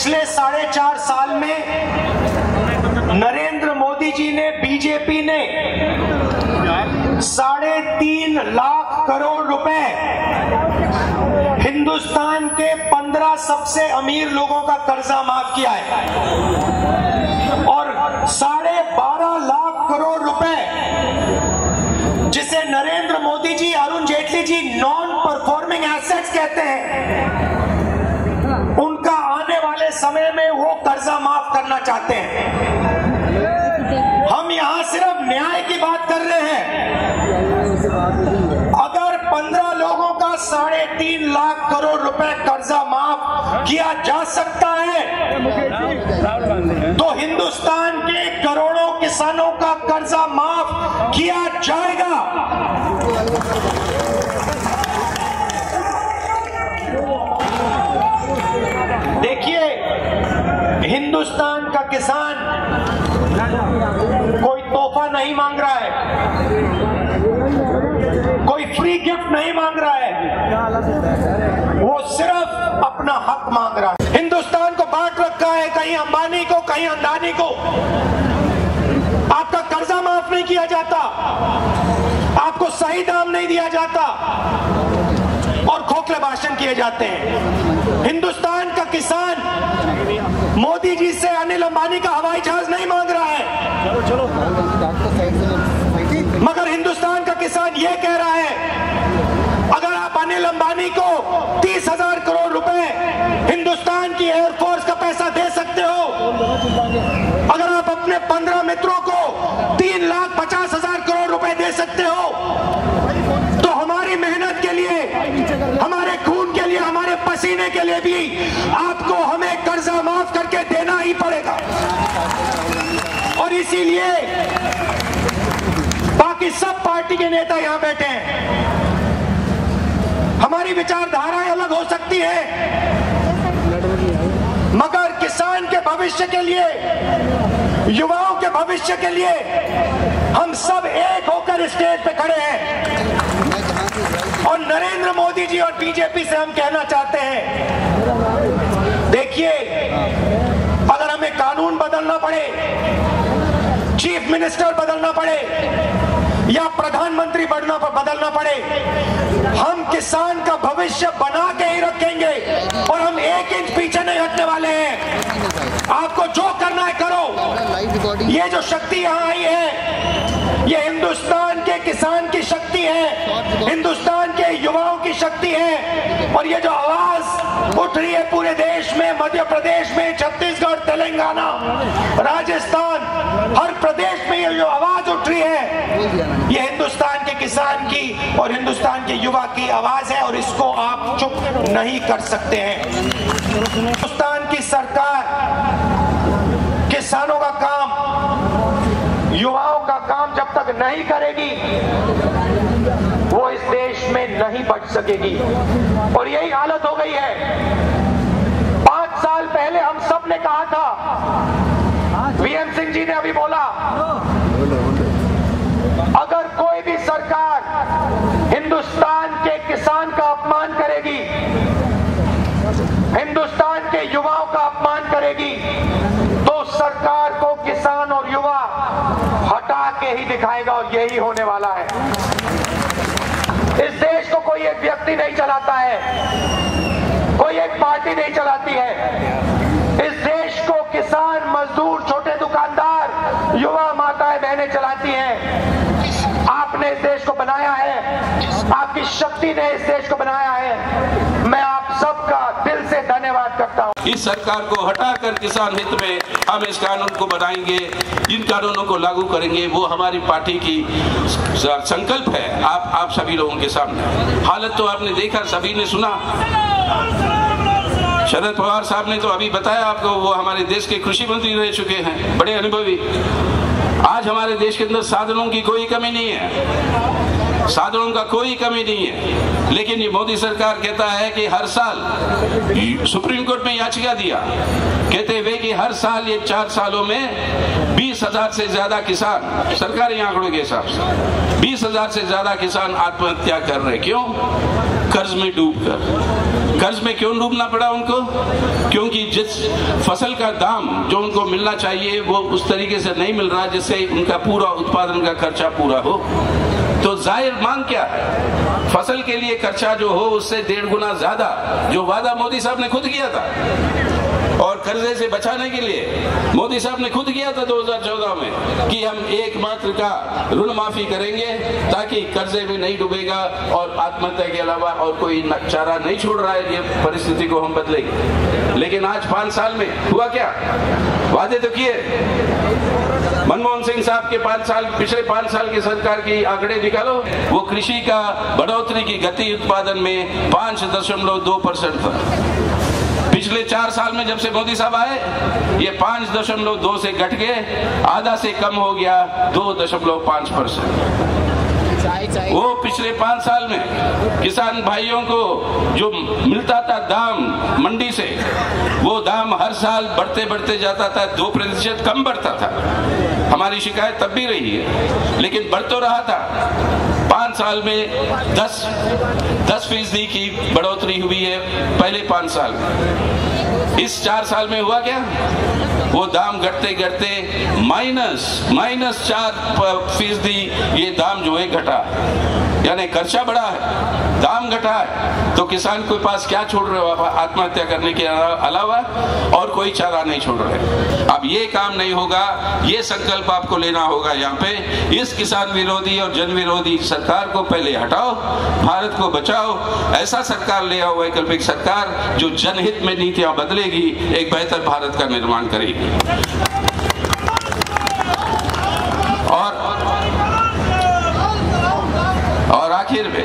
पिछले 4.5 साल में नरेंद्र मोदी जी ने, बीजेपी ने 3.5 लाख करोड़ रुपए हिंदुस्तान के 15 सबसे अमीर लोगों का कर्जा माफ किया है और 12.5 लाख करोड़ रुपए जिसे Narendra Modi ji, Arun Jaitley ji non performing assets कहते हैं, उनका आने वाले समय में वो कर्जा माफ करना चाहते हैं। हम यहां सिर्फ न्याय की बात कर रहे हैं। अगर 15 लोगों का 3.5 लाख करोड़ रुपए कर्जा माफ किया जा सकता है तो हिंदुस्तान के करोड़ों किसानों का कर्जा माफ किया जाएगा। देखिए, हिंदुस्तान का किसान कोई तोहफा नहीं मांग रहा है, कोई फ्री गिफ्ट नहीं मांग रहा है, वो सिर्फ अपना हक मांग रहा है। हिंदुस्तान को बांट रखा है, कहीं अंबानी को, कहीं अंदानी को। आपका कर्जा माफ नहीं किया जाता, आपको सही दाम नहीं दिया जाता और खोखले भाषण किए जाते हैं। हिंदुस्तान का किसान मोदी जी से अनिल अंबानी का हवाई जहाज नहीं मांग रहा है, मगर हिंदुस्तान का किसान ये कह रहा है अगर आप अनिल अंबानी को 30,000 करोड़ रुपए हिंदुस्तान की एयरफोर्स का पैसा दे सकते हो, अगर आप अपने 15 मित्रों को 3,50,000 करोड़ रुपए दे सकते हो, तो हमारी मेहनत के लिए, हमारे खून के लिए, हमारे पसीने के लिए भी आपको हमें कर्जा माफ करके देना ही पड़ेगा। और इसीलिए बाकी सब पार्टी के नेता यहां बैठे हैं। हमारी विचारधाराएं अलग हो सकती है, मगर किसान के भविष्य के लिए, युवाओं के भविष्य के लिए हम सब एक होकर स्टेज पे खड़े हैं। और नरेंद्र मोदी जी और बीजेपी से हम कहना चाहते हैं, देखिए, अगर हमें कानून बदलना पड़े, चीफ मिनिस्टर बदलना पड़े या प्रधानमंत्री बदलना पड़े, हम किसान का भविष्य बना के ही रखेंगे और हम 1 इंच पीछे नहीं हटने वाले हैं। आपको जो करना है करो। ये जो शक्ति यहाँ आई है, ये हिंदुस्तान के किसान की शक्ति है, हिंदुस्तान के युवाओं की शक्ति है। और ये जो आवाज उठ रही है पूरे देश में, मध्य प्रदेश में, छत्तीसगढ़, तेलंगाना, राजस्थान, हर प्रदेश में ये जो आवाज उठ रही है, ये हिंदुस्तान के किसान की और हिंदुस्तान के युवा की आवाज है और इसको आप चुप नहीं कर सकते हैं। हिंदुस्तान की सरकार किसानों का काम, युवाओं का काम जब तक नहीं करेगी, वो इस देश में नहीं बच सकेगी। और यही हालत हो गई है। 5 साल पहले हम सब ने कहा था, वीएम सिंह जी ने अभी बोला, अगर कोई भी सरकार हिंदुस्तान के किसान का अपमान करेगी, हिंदुस्तान के युवाओं का अपमान करेगी, तो सरकार को किसान और युवा हटा के ही दिखाएगा। और यही होने वाला है। इस देश को कोई एक व्यक्ति नहीं चलाता है, कोई एक पार्टी नहीं चलाती है। इस देश को किसान, मजदूर, छोटे दुकानदार, युवा, माताएं, बहनें चलाती हैं। आपने इस देश को बनाया है, आपकी शक्ति ने इस देश को बनाया है। मैं आप सबका दिल से धन्यवाद करता हूं। इस सरकार को हटाकर किसान हित में हम इस कानून को बनाएंगे, जिन कानूनों को लागू करेंगे वो हमारी पार्टी की संकल्प है आप सभी लोगों के सामने। हालत तो आपने देखा, सभी ने सुना। शरद पवार साहब ने तो अभी बताया आपको, वो हमारे देश के कृषि मंत्री रह चुके हैं, बड़े अनुभवी। आज हमारे देश के अंदर साधनों की कोई कमी नहीं है, साधनों का कोई कमी नहीं है। लेकिन ये मोदी सरकार कहता है कि हर साल सुप्रीम कोर्ट में याचिका दिया, कहते हुए कि हर साल ये 4 सालों में 20,000 से ज्यादा किसान, सरकारी आंकड़ों के हिसाब से 20,000 से ज्यादा किसान आत्महत्या कर रहे। क्यों? कर्ज में डूबकर। कर्ज में क्यों डूबना पड़ा उनको? क्योंकि जिस फसल का दाम जो उनको मिलना चाहिए वो उस तरीके से नहीं मिल रहा जिससे उनका पूरा उत्पादन का खर्चा पूरा हो। तो जाहिर मांग क्या है? फसल के लिए खर्चा जो हो उससे 1.5 गुना ज्यादा, जो वादा मोदी साहब ने खुद किया था। और कर्जे से बचाने के लिए मोदी साहब ने खुद किया था 2014 में कि हम एकमात्र का ऋण माफी करेंगे ताकि कर्जे में नहीं डूबेगा और आत्महत्या के अलावा और कोई चारा नहीं छोड़ रहा है, ये परिस्थिति को हम बदलेंगे। लेकिन आज 5 साल में हुआ क्या? वादे तो किए। मनमोहन सिंह साहब के 5 साल, पिछले 5 साल की सरकार की आंकड़े निकालो, वो कृषि का बढ़ोतरी की गति उत्पादन में 5.2% था। पिछले 4 साल में जब से मोदी साहब आए ये 5.2 से घट के आधा से कम हो गया 2.5%। वो पिछले 5 साल में किसान भाइयों को जो मिलता था दाम मंडी से, वो दाम हर साल बढ़ते बढ़ते जाता था, 2% कम बढ़ता था। हमारी शिकायत तब भी रही है, लेकिन बढ़ तो रहा था। 5 साल में 10% की बढ़ोतरी हुई है पहले 5 साल में। इस 4 साल में हुआ क्या? वो दाम घटते घटते -4% ये दाम जो है घटा, यानी खर्चा बढ़ा है, दाम घटा है। तो किसान के पास क्या छोड़ रहे हो? आत्महत्या करने के अलावा और कोई चारा नहीं छोड़ रहे। अब ये काम नहीं होगा, ये संकल्प आपको लेना होगा। यहाँ पे इस किसान विरोधी और जन विरोधी सरकार को पहले हटाओ, भारत को बचाओ। ऐसा सरकार ले आओ, वैकल्पिक सरकार जो जनहित में नीतियां बदलेगी, एक बेहतर भारत का निर्माण करेगी। और आखिर में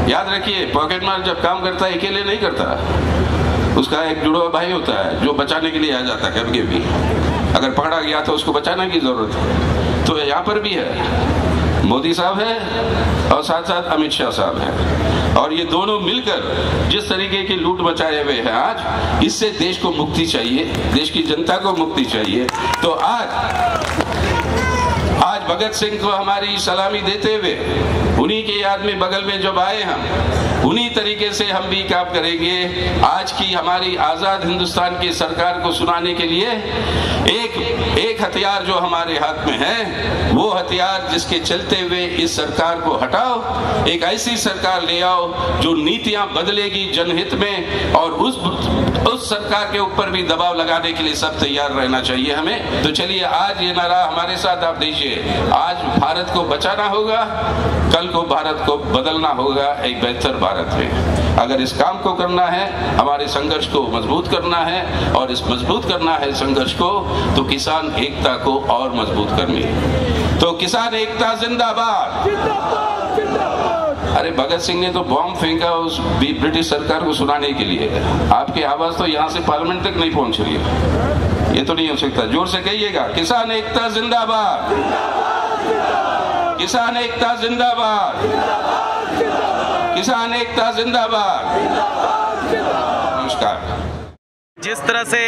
याद रखिए, पॉकेट मार जब काम करता है अकेले नहीं करता, उसका एक जुड़वा भाई होता है जो बचाने के लिए आ जाता है कभी भी। अगर पकड़ा गया तो उसको बचाने की जरूरत है। तो यहाँ पर भी है, मोदी साहब है और साथ साथ अमित शाह साहब है, और ये दोनों मिलकर जिस तरीके की लूट मचाए हुए हैं आज, इससे देश को मुक्ति चाहिए, देश की जनता को मुक्ति चाहिए। तो आज भगत सिंह को हमारी सलामी देते हुए, उन्हीं के याद में बगल में जब आए हम, उन्हीं तरीके से हम भी काम करेंगे। आज की हमारी आजाद हिंदुस्तान की सरकार को सुनाने के लिए एक हथियार जो हमारे हाथ में है, वो हथियार जिसके चलते हुए इस सरकार को हटाओ, एक ऐसी सरकार ले आओ जो नीतियां बदलेगी जनहित में, और उस सरकार के ऊपर भी दबाव लगाने के लिए सब तैयार रहना चाहिए हमें। तो चलिए आज ये नारा हमारे साथ आप दीजिए, आज भारत को बचाना होगा, कल को भारत को बदलना होगा एक बेहतर भारत में। अगर इस काम को करना है, हमारे संघर्ष को मजबूत करना है, और इस मजबूत करना है संघर्ष को, तो किसान एकता को और मजबूत करनी है। तो किसान एकता जिंदाबाद। अरे भगत सिंह ने तो बॉम्ब फेंका उस ब्रिटिश सरकार को सुनाने के लिए, आपकी आवाज तो यहाँ से पार्लियामेंट तक नहीं पहुंच रही है। ये तो नहीं हो सकता, जोर से कहिएगा, किसान एकता जिंदाबाद, किसान एकता जिंदाबाद, किसान एकता जिंदाबाद। नमस्कार। जिस तरह से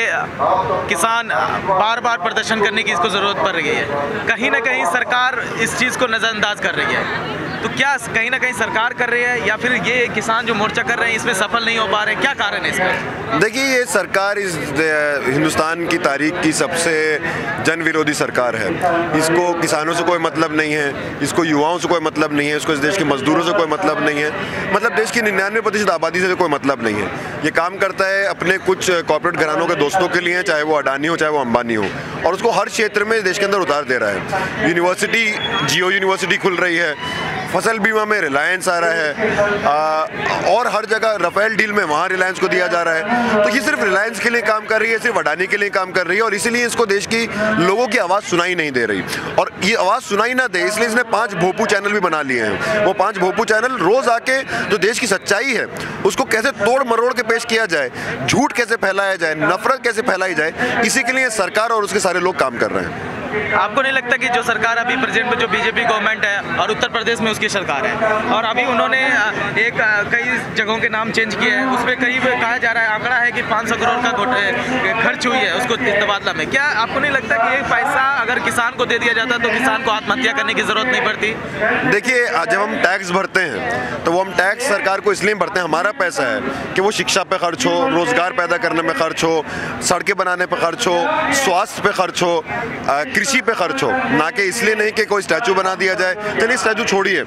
किसान बार बार प्रदर्शन करने की इसको ज़रूरत पड़ रही है, कहीं ना कहीं सरकार इस चीज़ को नज़रअंदाज कर रही है। तो क्या कहीं ना कहीं सरकार कर रही है, या फिर ये किसान जो मोर्चा कर रहे हैं इसमें सफल नहीं हो पा रहे हैं? क्या कारण है इसमें? देखिए, ये सरकार इस हिंदुस्तान की तारीख की सबसे जन विरोधी सरकार है। इसको किसानों से कोई मतलब नहीं है, इसको युवाओं से कोई मतलब नहीं है, इसको इस देश के मजदूरों से कोई मतलब नहीं है, मतलब देश की 99% आबादी से कोई मतलब नहीं है। ये काम करता है अपने कुछ कॉर्पोरेट घरानों के दोस्तों के लिए, चाहे वो अडानी हो चाहे वो अंबानी हो, और उसको हर क्षेत्र में देश के अंदर उतार दे रहा है। यूनिवर्सिटी, जियो यूनिवर्सिटी खुल रही है, फसल बीमा में रिलायंस आ रहा है, और हर जगह राफेल डील में वहाँ रिलायंस को दिया जा रहा है। तो ये सिर्फ रिलायंस के लिए काम कर रही है, सिर्फ अडानी के लिए काम कर रही है, और इसीलिए इसको देश की लोगों की आवाज़ सुनाई नहीं दे रही। और ये आवाज़ सुनाई ना दे इसलिए इसने 5 भोपू चैनल भी बना लिए हैं। वो 5 भोपू चैनल रोज़ आके जो देश की सच्चाई है उसको कैसे तोड़ मरोड़ के पेश किया जाए, झूठ कैसे फैलाया जाए, नफरत कैसे फैलाई जाए, इसी के लिए सरकार और उसके सारे लोग काम कर रहे हैं। आपको नहीं लगता कि जो सरकार अभी प्रेजेंट में जो बीजेपी गवर्नमेंट है और उत्तर प्रदेश में उसकी सरकार है और अभी उन्होंने एक कई जगहों के नाम चेंज किए हैं, उसमें करीब कहा जा रहा है, आंकड़ा है कि 500 करोड़ का खर्च हुई है उसको तबादला में। क्या आपको नहीं लगता कि ये पैसा अगर किसान को दे दिया जाता तो किसान को आत्महत्या करने की जरूरत नहीं पड़ती? देखिए, जब हम टैक्स भरते हैं तो वो हम टैक्स सरकार को इसलिए भरते हैं, हमारा पैसा है कि वो शिक्षा पे खर्च हो, रोजगार पैदा करने में खर्च हो, सड़कें बनाने पे खर्च हो, स्वास्थ्य पे खर्च हो, कृषि पे खर्च हो, ना कि इसलिए नहीं कि कोई स्टैचू बना दिया जाए। चलिए स्टैचू छोड़िए,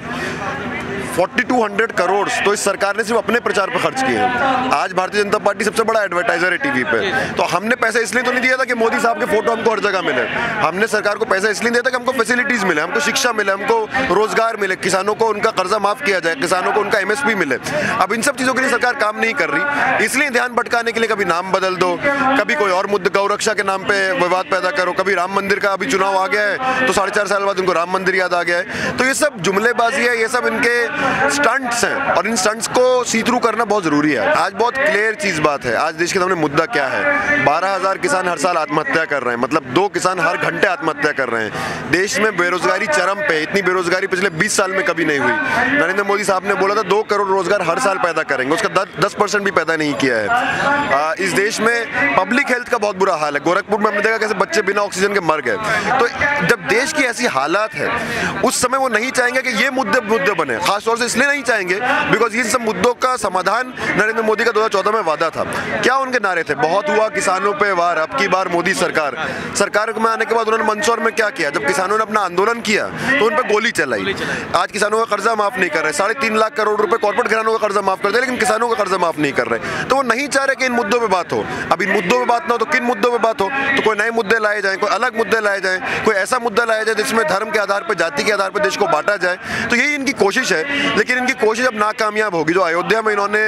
4200 करोड़ तो इस सरकार ने सिर्फ अपने प्रचार पर खर्च किए हैं। आज भारतीय जनता पार्टी सबसे बड़ा एडवर्टाइजर है टीवी पे, तो हमने पैसा इसलिए तो नहीं दिया था कि मोदी साहब के फोटो हमको हर जगह मिले। हमने सरकार को पैसा इसलिए दिया था कि हमको फैसिलिटीज मिले, हमको शिक्षा मिले, हमको रोजगार मिले, किसानों को उनका कर्जा माफ किया जाए, किसानों को उनका MSP मिले। अब इन सब चीजों के लिए सरकार काम नहीं कर रही, इसलिए ध्यान भटकाने के लिए कभी नाम बदल दो, कभी कोई और मुद्दे, गौरक्षा के नाम पे विवाद पैदा करो, कभी राम मंदिर का अभी चुनाव आ गया है तो 4.5 साल बाद उनको राम मंदिर याद आ गया है। तो ये सब जुमलेबाजी है, ये सब इनके स्टंट्स हैं और इन स्टंट्स को सी थ्रू करना बहुत जरूरी है। आज बहुत क्लियर चीज बात है, आज देश के सामने मुद्दा क्या है। 12,000 किसान हर साल आत्महत्या कर रहे हैं, मतलब 2 किसान हर घंटे आत्महत्या कर रहे हैं। देश में बेरोजगारी चरम पे, इतनी बेरोजगारी पिछले 20 साल में कभी नहीं हुई। नरेंद्र मोदी साहब ने बोला था 2 करोड़ रोजगार हर साल पैदा करेंगे, उसका 10% भी पैदा नहीं किया है। इस देश में पब्लिक हेल्थ का बहुत बुरा हाल है। गोरखपुर में हमने देखा कैसे बच्चे बिना ऑक्सीजन के मर गए। तो जब देश की ऐसी हालात है उस समय वो नहीं चाहेंगे कि ये मुद्दे बने, खासतौर से इसलिए नहीं चाहेंगे बिकॉज इन सब मुद्दों का समाधान नरेंद्र मोदी का 2014 में वादा था। क्या उनके नारे थे? बहुत हुआ किसानों पे वार, अब की बार मोदी सरकार। सरकार में आने के बाद उन्होंने मंदसौर में क्या किया? जब किसानों ने अपना आंदोलन किया तो उन पर गोली चलाई। आज किसानों का कर्जा माफ नहीं कर रहे, 3.5 लाख करोड़ रुपए कॉर्पोरेट घरानों का कर्जा माफ कर दिया, लेकिन किसानों का कर्जा माफ नहीं कर रहे। तो वो नहीं चाह रहे कि इन मुद्दों पे बात हो। अब इन मुद्दों पे बात ना हो तो किन मुद्दों पे बात हो? तो कोई नए मुद्दे लाए जाए, कोई अलग मुद्दे लाए जाए, कोई ऐसा मुद्दा लाया जाए जिसमें धर्म के आधार पर, जाति के आधार पर देश को बांटा जाए। तो यही इनकी कोशिश है, लेकिन इनकी कोशिश अब नाकामयाब होगी। जो अयोध्या में इन्होंने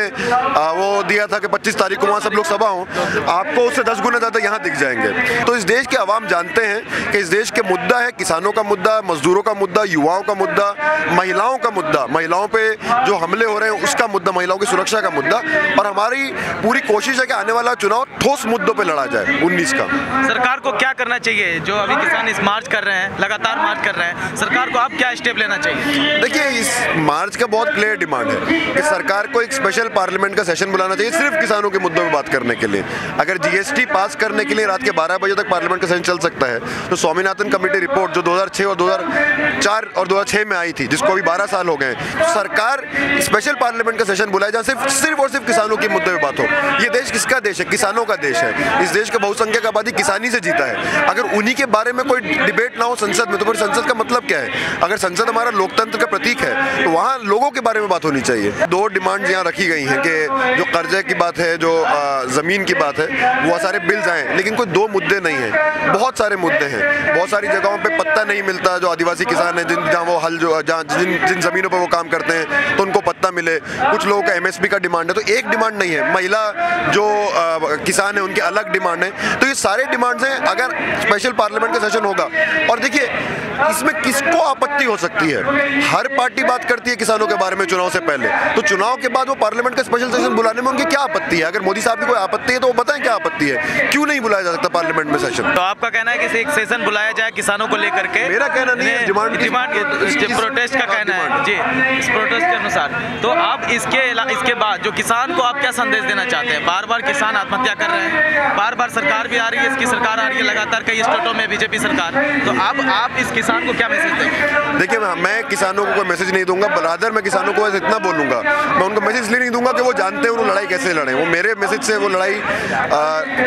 वो दिया था कि 25 तारीख को वहाँ सब लोग सभा हो, आपको उससे 10 गुना ज़्यादा यहाँ दिख जाएंगे। तो इस देश के अवाम जानते हैं कि इस देश के मुद्दा है किसानों का मुद्दा, मजदूरों का मुद्दा, युवाओं का मुद्दा, महिलाओं का मुद्दा, महिलाओं पे जो हमले हो रहे हैं उसका मुद्दा, महिलाओं की सुरक्षा का मुद्दा। और हमारी पूरी कोशिश है कि आने वाला चुनाव ठोस मुद्दों पर लड़ा जाए 19 का। सरकार को क्या करना चाहिए? जो अभी किसान इस मार्च कर रहे हैं, लगातार मार्च कर रहे हैं, सरकार को अब क्या स्टेप लेना चाहिए? देखिए, इस मार्च का बहुत क्लियर डिमांड है कि सरकार को एक स्पेशल पार्लियामेंट का सेशन बुलाना चाहिए सिर्फ किसानों के मुद्दों पर बात करने के लिए। अगर GST पास करने के लिए रात के 12 बजे तक पार्लियामेंट का सेशन चल सकता है तो स्वामीनाथन कमेटी रिपोर्ट जो 2006 और 2004 और 2006 में आई थी, जिसको अभी 12 साल हो गए, तो सरकार स्पेशल पार्लियामेंट का सेशन बुलाए जहाँ सिर्फ और सिर्फ किसानों के मुद्दे पर बात हो। ये देश किसका देश है? किसानों का देश है। इस देश का बहुसंख्यक आबादी किसानी से जीता है। अगर उन्हीं के बारे में कोई डिबेट ना हो संसद में तो फिर संसद का मतलब क्या है? अगर संसद हमारा लोकतंत्र का प्रतीक है तो वहाँ लोगों के बारे में बात होनी चाहिए। 2 डिमांड यहाँ रखी गई हैं कि जो कर्जे की बात है, जो ज़मीन की बात है, वो सारे बिल्स आए, लेकिन कोई 2 मुद्दे नहीं हैं, बहुत सारे मुद्दे हैं। बहुत सारी जगहों पे पत्ता नहीं मिलता, जो आदिवासी किसान हैं जहाँ वो हल जो जिन ज़मीनों पर वो काम करते हैं तो उनको पत्ता मिले। कुछ लोगों का MSP का डिमांड है, तो एक डिमांड नहीं है। महिला जो किसान है उनके अलग डिमांड है। तो ये सारे डिमांड्स हैं। अगर स्पेशल पार्लियामेंट का सेशन होगा, और देखिए इसमें किसको आपत्ति हो सकती है? हर पार्टी बात करती है किसानों के बारे में चुनाव से पहले, तो चुनाव के बाद वो पार्लियामेंट का स्पेशल सेशन बुलाने में उनकी क्या आपत्ति है? अगर मोदी साहब की कोई आपत्ति है तो वो बताएं क्या आपत्ति है, क्यों नहीं बुलाया जा सकता पार्लियामेंट में सेशन? तो आपका कहना है कि एक सेशन बुलाया जाए किसानों को लेकर के? मेरा कहना नहीं है, डिमांड प्रोटेस्ट का कहना है जी, इस प्रोटेस्ट के अनुसार। तो आप इसके बाद जो किसान को आप क्या संदेश देना चाहते हैं? बार बार किसान आत्महत्या कर रहे हैं, बार बार सरकार भी आ रही है, इसकी सरकार आ रही है लगातार कई स्टेटों में बीजेपी सरकार, तो अब आप इस किसान को क्या मैसेज देंगे? देखिए, मैं किसानों को कोई मैसेज नहीं दूंगा, बराबर मैं किसानों को इतना बोलूंगा, मैं उनको मैसेज इसलिए नहीं दूंगा कि वो जानते हैं वो लड़ाई कैसे लड़े, वो मेरे मैसेज से वो लड़ाई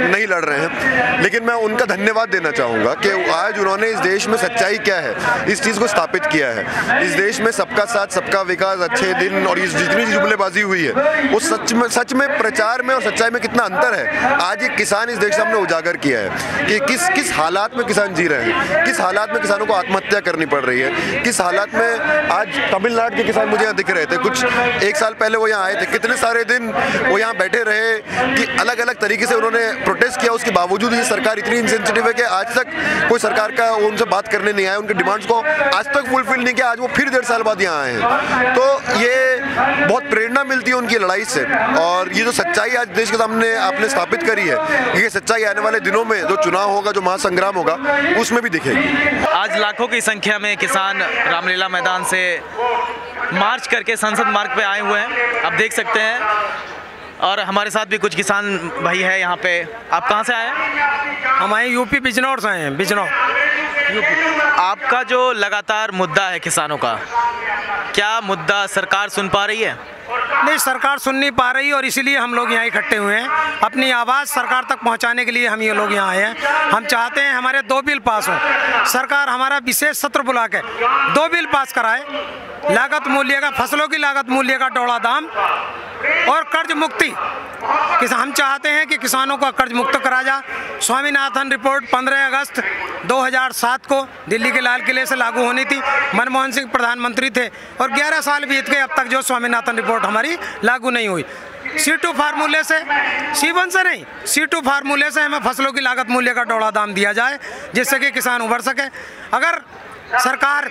नहीं लड़ रहे हैं, लेकिन मैं उनका धन्यवाद देना चाहूँगा कि आज उन्होंने इस देश में सच्चाई क्या है इस चीज़ को स्थापित किया है। इस देश में सबका साथ, सबका विकास, अच्छे दिन और इस जितनी जुमलेबाजी हुई है वो सच में प्रचार में और सच्चाई में कितना अंतर है, आज एक किसान इस देश के सामने उजागर किया है कि किस हालात में किसान जी रहे हैं, किस हालात में किसानों को आत्महत्या करनी पड़ रही है। किस हालात में आज तमिलनाडु के किसान मुझे यहाँ दिख रहे थे, कुछ एक साल पहले वो यहाँ आए थे, कितने सारे दिन वो यहाँ बैठे रहे कि अलग अलग तरीके से उन्होंने प्रोटेस्ट किया। उसके बावजूद ये सरकार इतनी इंसेंसिटिव है कि आज तक कोई सरकार का उनसे बात करने नहीं आया, उनके डिमांड्स को आज तक फुलफिल नहीं किया। आज वो फिर 1.5 साल बाद यहाँ आए हैं, तो ये बहुत प्रेरणा मिलती है उनकी लड़ाई से। और ये जो सच्चाई आज देश के सामने आपने स्थापित करी है, ये सच्चाई आने वाले दिनों में जो चुनाव होगा, जो महासंग्राम होगा, उसमें भी दिखेगी। आज लाखों की संख्या में किसान रामलीला मैदान से मार्च करके संसद मार्ग पे आए हुए हैं, आप देख सकते हैं। और हमारे साथ भी कुछ किसान भाई है यहाँ पे। आप कहाँ से आए हैं? हम आए यूपी बिजनौर से हैं, बिजनौर यूपी। आपका जो लगातार मुद्दा है किसानों का, क्या मुद्दा सरकार सुन पा रही है? नहीं, सरकार सुन नहीं पा रही और इसीलिए हम लोग यहाँ इकट्ठे हुए हैं। अपनी आवाज़ सरकार तक पहुँचाने के लिए हम ये लोग यहाँ आए हैं। हम चाहते हैं हमारे 2 बिल पास हों, सरकार हमारा विशेष सत्र बुला के 2 बिल पास कराए। लागत मूल्य का, फसलों की लागत मूल्य का डौड़ा दाम और कर्ज मुक्ति। हम चाहते हैं कि किसानों का कर्ज मुक्त करा जा। स्वामीनाथन रिपोर्ट 15 अगस्त 2007 को दिल्ली के लाल किले से लागू होनी थी। मनमोहन सिंह प्रधानमंत्री थे और 11 साल बीत गए अब तक जो स्वामीनाथन रिपोर्ट हमारी लागू नहीं हुई। C2 फार्मूले से, C1 से नहीं, C2 फार्मूले से हमें फसलों की लागत मूल्य का डौड़ा दाम दिया जाए, जिससे कि किसान उभर सके। अगर सरकार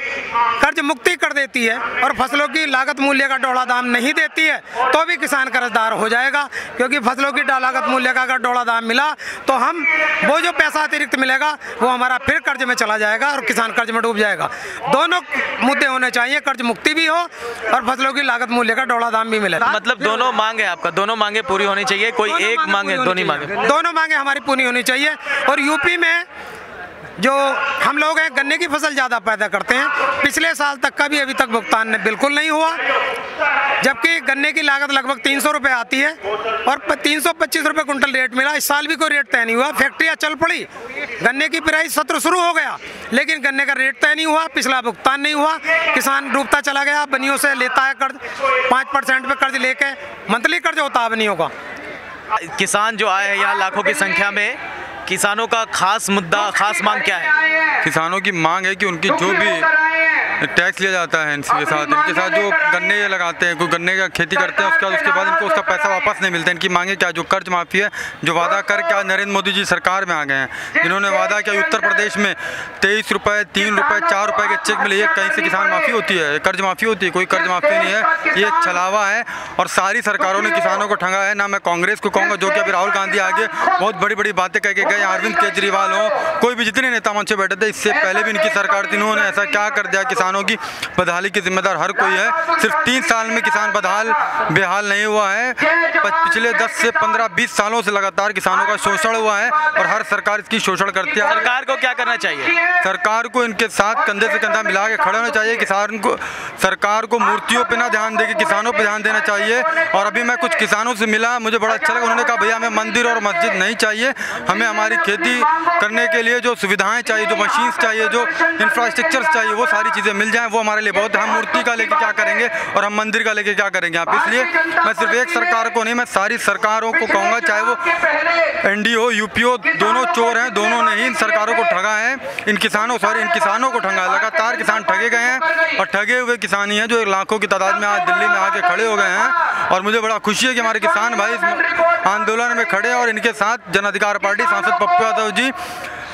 कर्ज मुक्ति कर देती है और फसलों की लागत मूल्य का डौड़ा दाम नहीं देती है तो भी किसान कर्जदार हो जाएगा, क्योंकि फसलों की लागत मूल्य का अगर डौड़ा दाम मिला तो हम वो जो पैसा अतिरिक्त मिलेगा वो हमारा फिर कर्ज में चला जाएगा और किसान कर्ज में डूब जाएगा। दोनों मुद्दे होने चाहिए, कर्ज मुक्ति भी हो और फसलों की लागत मूल्य का डौड़ा दाम भी मिले। मतलब दोनों मांग है आपका, दोनों मांगे पूरी होनी चाहिए, कोई एक मांग है? दोनों मांगे हमारी पूरी होनी चाहिए। और यूपी में जो हम लोग हैं गन्ने की फसल ज़्यादा पैदा करते हैं, पिछले साल तक का भी अभी तक भुगतान बिल्कुल नहीं हुआ, जबकि गन्ने की लागत लगभग 300 रुपये आती है और 325 रुपये कुंटल रेट मिला। इस साल भी कोई रेट तय नहीं हुआ, फैक्ट्रियाँ चल पड़ी, गन्ने की पिराई सत्र शुरू हो गया, लेकिन गन्ने का रेट तय नहीं हुआ, पिछला भुगतान नहीं हुआ, किसान डूबता चला गया। बनियों से लेता है कर्ज, 5% पे कर्ज लेके मंथली कर्ज होता है बनियों का। किसान जो आए हैं यहाँ लाखों की संख्या में, किसानों का खास मुद्दा, खास मांग क्या है? किसानों की मांग है कि उनकी जो भी टैक्स लिया जाता है इनके साथ जो गन्ने लगाते हैं, कोई गन्ने का खेती करते हैं, उसके बाद इनको उसका पैसा वापस नहीं मिलता। इनकी मांगे क्या? जो कर्ज माफ़ी है, जो वादा करके आज नरेंद्र मोदी जी सरकार में आ गए हैं, जिन्होंने वादा किया उत्तर प्रदेश में 23 रुपये, 3 रुपये, 4 रुपये के चेक मिले, कहीं से किसान माफ़ी होती है, कर्ज माफ़ी होती है? कोई कर्ज माफ़ी नहीं है, ये एक छलावा है और सारी सरकारों ने किसानों को ठगा है। ना मैं कांग्रेस को कहूँगा, जो कि अभी राहुल गांधी आगे बहुत बड़ी बड़ी बातें कह के गए, अरविंद केजरीवाल हो, कोई भी जितने नेता मंच पे बैठे थे, इससे पहले भी इनकी सरकार थी, इन्होंने ऐसा क्या कर दिया? किसानों की बदहाली की जिम्मेदार हर कोई है। सिर्फ 3 साल में किसान बदहाल बेहाल नहीं हुआ है, पिछले 10 से 15-20 सालों से लगातार किसानों का शोषण हुआ है और हर सरकार इसकी शोषण करती है। सरकार को क्या करना चाहिए? सरकार को इनके साथ कंधे से कंधा मिला के खड़े होना चाहिए। किसान को, सरकार को मूर्तियों पे ना ध्यान देके किसानों पे ध्यान देना चाहिए। और अभी मैं कुछ किसानों से मिला, मुझे बड़ा अच्छा लगा, उन्होंने कहा भैया हमें मंदिर और मस्जिद नहीं चाहिए, हमें हमारी खेती करने के लिए जो सुविधाएं चाहिए, जो मशीन्स चाहिए, जो इंफ्रास्ट्रक्चर्स चाहिए, वो सारी चीज़ें मिल जाएं, वो हमारे लिए बहुत। हम मूर्ति का लेके क्या करेंगे और हम मंदिर का लेके क्या करेंगे आप? इसलिए मैं सिर्फ एक सरकार को नहीं, मैं सारी सरकारों को कहूँगा, चाहे वो एनडीए हो, यूपी हो, दोनों चोर हैं, दोनों ने ही इन सरकारों को ठगा है। इन किसानों को ठगा है, लगातार किसान ठगे गए हैं और ठगे हुए किसान ही हैं जो लाखों की तादाद में आज दिल्ली में आके खड़े हो गए हैं। और मुझे बड़ा खुशी है कि हमारे किसान भाई इस आंदोलन में खड़े और इनके साथ जन अधिकार पार्टी सांसद पप्पू यादव जी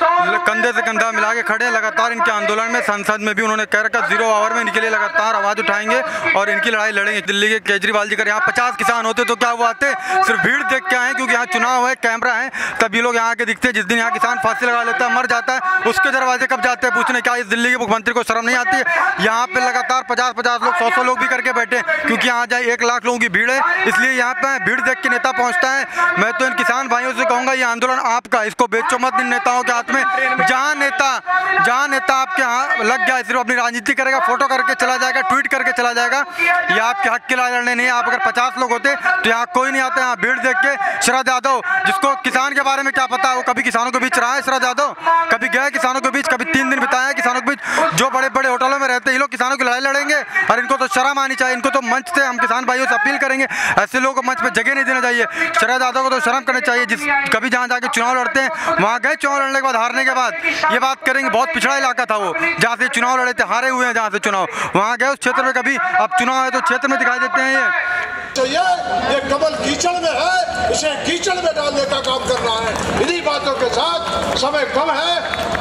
कंधे से कंधा मिला के खड़े। लगातार इनके आंदोलन में संसद में भी उन्होंने कह रखा 0 आवर में इनके लिए लगातार आवाज उठाएंगे और इनकी लड़ाई लड़ेंगे। दिल्ली के केजरीवाल जी का यहाँ 50 किसान होते तो क्या वो आते? सिर्फ भीड़ देख के आए, क्योंकि यहाँ चुनाव है, कैमरा है, तभी लोग यहाँ के दिखते हैं। जिस दिन यहाँ किसान फांसी लगा लेता है, मर जाता है, उसके दरवाजे कब जाते हैं पूछने, क्या इस दिल्ली के मुख्यमंत्री को शर्म नहीं आती है? यहाँ पे लगातार 50-50 लोग, 100-100 लोग भी करके बैठे, क्योंकि यहाँ जाए 1 लाख लोगों की भीड़ है, इसलिए यहाँ पे भीड़ देख के नेता पहुँचता है। मैं तो इन किसान भाइयों से कहूँगा, ये आंदोलन आपका, इसको बेचो मत इन नेताओं के हाथ में। जहाँ नेता आपके यहाँ लग गया, सिर्फ अपनी राजनीति करेगा, फोटो करके चला जाएगा, ट्वीट करके चला जाएगा, ये आपके हक के लिए लड़ने नहीं है। आप अगर 50 लोग होते तो यहाँ कोई नहीं आता। यहाँ भीड़ देख के शरद यादव, जिसको किसान के बारे में क्या पता, वो कभी किसानों के बीच रहा है? शरद यादव कभी गया किसानों के बीच? कभी 3 दिन बिताया है किसानों के बीच? जो बड़े बड़े होटलों में रहते हैं, ये लोग किसानों की लड़ाई लड़ेंगे? और इनको तो शर्म आनी चाहिए। इनको तो मंच से हम किसान भाइयों से अपील करेंगे, ऐसे लोगों को मंच पर जगह नहीं देना चाहिए। शरद यादव को तो शर्म करनी चाहिए। कभी जहाँ जाके चुनाव लड़ते हैं, वहाँ गए, चुनाव लड़ने के बाद हारने के बाद ये बात करेंगे बहुत पिछड़ा इलाका था वो, जहाँ से चुनाव लड़े थे, हारे हुए हैं जहाँ से चुनाव, वहाँ गए उस क्षेत्र में कभी, अब चुनाव है तो क्षेत्र में दिखाई देते हैं ये कमल कीचड़ में है, इसे कीचड़ में डालने का काम कर रहा है। इन्हीं बातों के साथ समय कम है,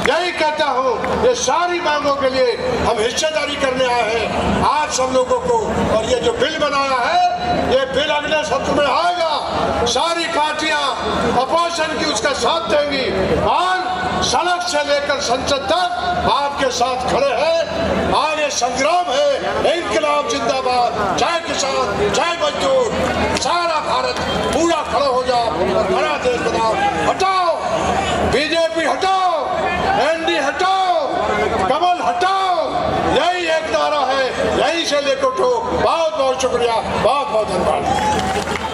यही कहता हूँ, ये सारी मांगों के लिए हम हिस्सेदारी करने आए हैं आज सब लोगों को। और ये जो बिल बनाया है, ये बिल अगले सत्र में आएगा, सारी पार्टियां अपोजिशन की उसका साथ देंगी और सड़क से लेकर संसद तक आपके साथ खड़े हैं। आगे संग्राम है, इंकलाब जिंदाबाद, जय किसान, जय मजदूर, सारा भारत पूरा खड़ा हो जाओ, बड़ा देश बनाओ। हटाओ बीजेपी, हटाओ एनडी, हटाओ कमल, हटाओ, यही एक नारा है, यही से लेकर उठो। बहुत बहुत शुक्रिया, बहुत बहुत धन्यवाद।